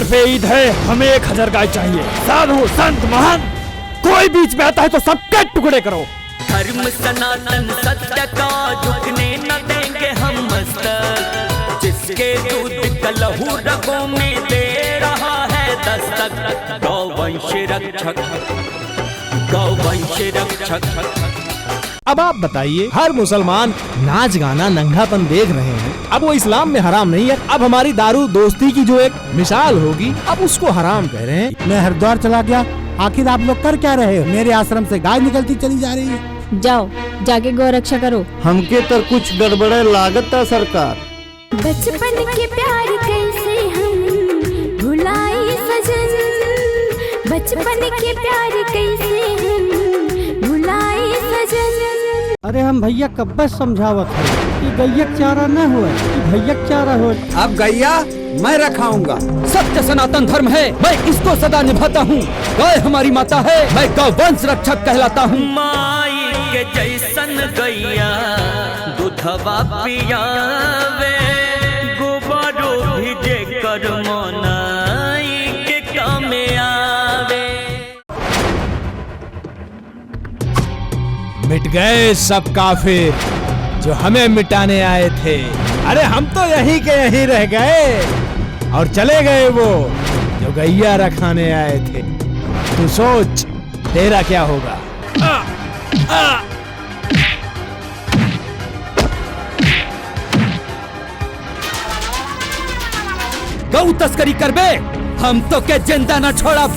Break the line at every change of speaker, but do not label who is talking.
घर पे ईद है, हमें 1000 गाय चाहिए। साधु संत महान कोई बीच में आता है तो सबके टुकड़े करो।
धर्म सनातन सत्य का झुकने न देंगे हम मस्तक, जिसके दूध का लहू रगों में दे रहा है दस्तक। गौवंश रक्षक, गौवंश रक्षक।
अब आप बताइए, हर मुसलमान नाच गाना नंगापन देख रहे हैं, अब वो इस्लाम में हराम नहीं है। अब हमारी दारू दोस्ती की जो एक मिसाल होगी, अब उसको हराम कह रहे हैं।
मैं हरिद्वार चला गया, आखिर आप लोग कर क्या रहे हो? मेरे आश्रम से गाय निकलती चली जा रही है।
जाओ जाके गौ रक्षा करो।
हमके तो कुछ गड़बड़े लागत है सरकार।
बचपन के प्यार कैसे हम भुलाए सजन, बचपन के प्यार कैसे हम भुलाए सजन।
अरे हम भैया कब बस समझावत है कि गैया चारा न हो, भैया चारा हो।
अब गैया मैं रखाऊंगा।
सत्य सनातन धर्म है, मैं इसको सदा निभाता हूँ। गाय हमारी माता है, मैं गौवंश रक्षक कहलाता हूँ।
माई के जैसन गैया दूधवा पियावे, गोबरो भिजे कर मोनाई के काम आवे।
मिट गए सब काफिर जो हमें मिटाने आए थे। अरे हम तो यहीं के यहीं रह गए और चले गए वो जो गैया रखाने आए थे। तू सोच तेरा क्या होगा।
गौ तस्करी करबे, हम तो के जिंदा न छोड़ब।